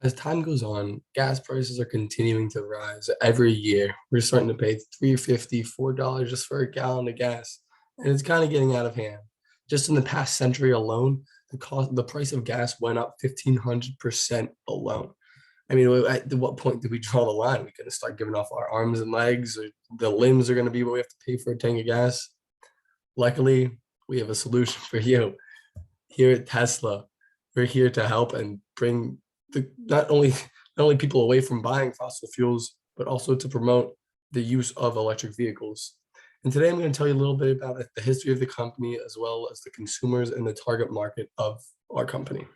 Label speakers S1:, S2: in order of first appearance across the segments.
S1: As time goes on, gas prices are continuing to rise every year. We're starting to pay $3.50, $4 just for a gallon of gas, and it's kind of getting out of hand. Just in the past century alone, the price of gas went up 1,500% alone. I mean, at what point do we draw the line? We gonna start giving off our arms and legs, or the limbs are gonna be what we have to pay for a tank of gas? Luckily, we have a solution for you here at Tesla. We're here to help and bring not only people away from buying fossil fuels, but also to promote the use of electric vehicles. And today I'm going to tell you a little bit about the history of the company as well as the consumers and the target market of our company.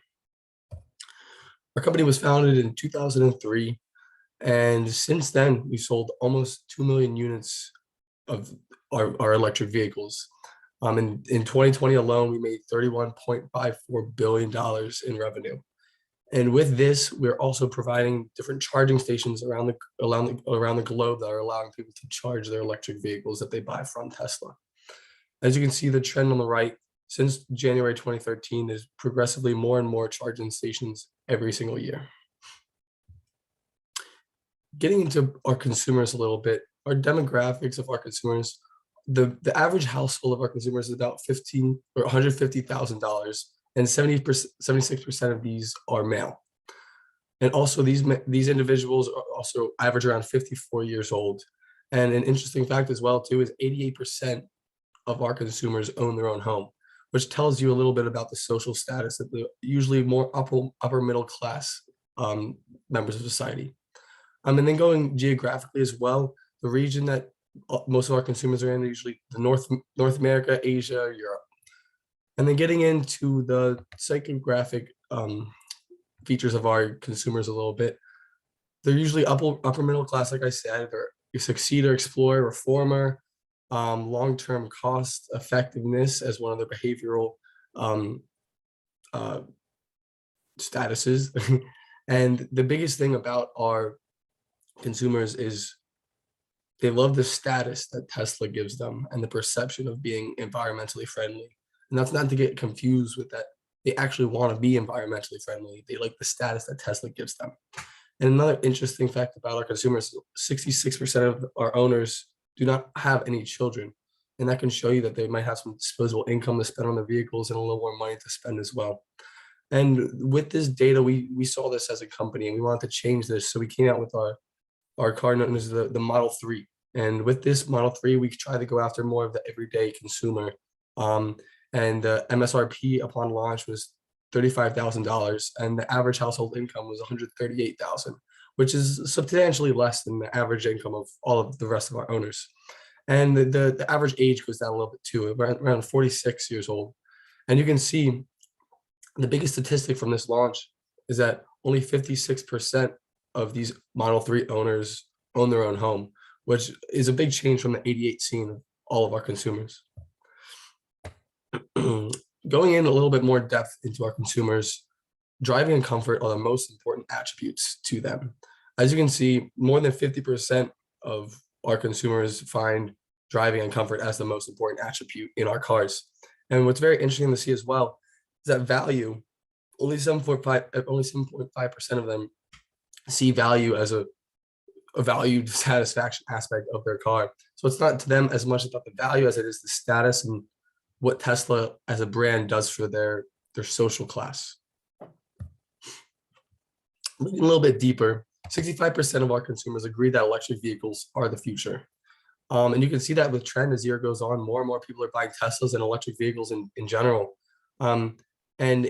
S1: Our company was founded in 2003, and since then we sold almost 2 million units of our electric vehicles. In 2020 alone, we made $31.54 billion in revenue. And with this, we're also providing different charging stations around the globe that are allowing people to charge their electric vehicles that they buy from Tesla. As you can see, the trend on the right, since January 2013, there's progressively more and more charging stations every single year. Getting into our consumers a little bit, our demographics of our consumers, the average household of our consumers is about $150,000, and 76% of these are male. And also these individuals are also average around 54 years old. And an interesting fact as well too is 88% of our consumers own their own home, which tells you a little bit about the social status of the usually more upper middle class members of society. And then going geographically as well, the region that most of our consumers are in, usually the North America, Asia, Europe. And then getting into the psychographic features of our consumers a little bit, they're usually upper middle class, like I said, or you succeeder, explorer, reformer, long-term cost effectiveness as one of their behavioral statuses. And the biggest thing about our consumers is they love the status that Tesla gives them and the perception of being environmentally friendly. And that's not to get confused with that. They actually want to be environmentally friendly. They like the status that Tesla gives them. And another interesting fact about our consumers, 66% of our owners do not have any children. And that can show you that they might have some disposable income to spend on their vehicles and a little more money to spend as well. And with this data, we saw this as a company and we wanted to change this. So we came out with our car known as the Model 3. And with this Model 3, we try to go after more of the everyday consumer. And the MSRP upon launch was $35,000, and the average household income was $138,000, which is substantially less than the average income of all of the rest of our owners. And the average age goes down a little bit too, around 46 years old. And you can see the biggest statistic from this launch is that only 56% of these Model 3 owners own their own home, which is a big change from the 88 scene of all of our consumers. Going in a little bit more depth into our consumers, driving and comfort are the most important attributes to them. As you can see, more than 50% of our consumers find driving and comfort as the most important attribute in our cars. And what's very interesting to see as well is that value, only 7.5% of them see value as a valued satisfaction aspect of their car. So it's not to them as much about the value as it is the status and what Tesla as a brand does for their social class. Looking a little bit deeper, 65% of our consumers agree that electric vehicles are the future. And you can see that with trend as year goes on, more and more people are buying Teslas and electric vehicles in general. And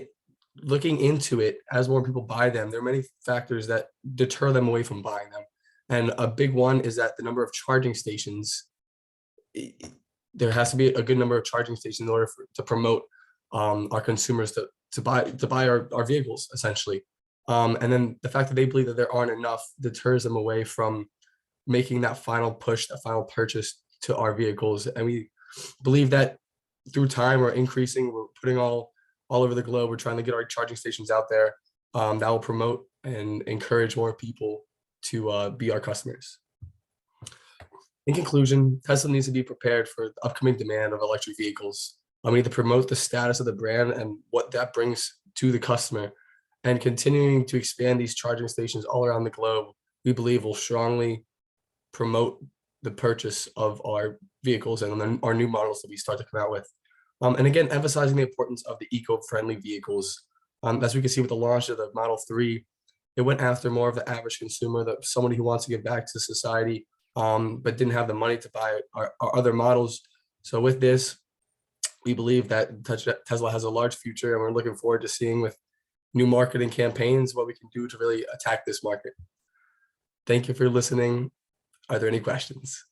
S1: looking into it, as more people buy them, there are many factors that deter them away from buying them. And a big one is that the number of charging stations, there has to be a good number of charging stations in order to promote our consumers to buy our vehicles, essentially. And then the fact that they believe that there aren't enough deters them away from making that final push, that final purchase to our vehicles. And we believe that through time we're increasing, we're putting all over the globe, we're trying to get our charging stations out there that will promote and encourage more people to be our customers. In conclusion, Tesla needs to be prepared for the upcoming demand of electric vehicles. We need to promote the status of the brand and what that brings to the customer. and continuing to expand these charging stations all around the globe, we believe will strongly promote the purchase of our vehicles and then our new models that we start to come out with. And again, emphasizing the importance of the eco-friendly vehicles. As we can see with the launch of the Model 3, it went after more of the average consumer, that somebody who wants to give back to society, but didn't have the money to buy our other models. So with this, we believe that Tesla has a large future, and we're looking forward to seeing with new marketing campaigns what we can do to really attack this market. Thank you for listening. Are there any questions?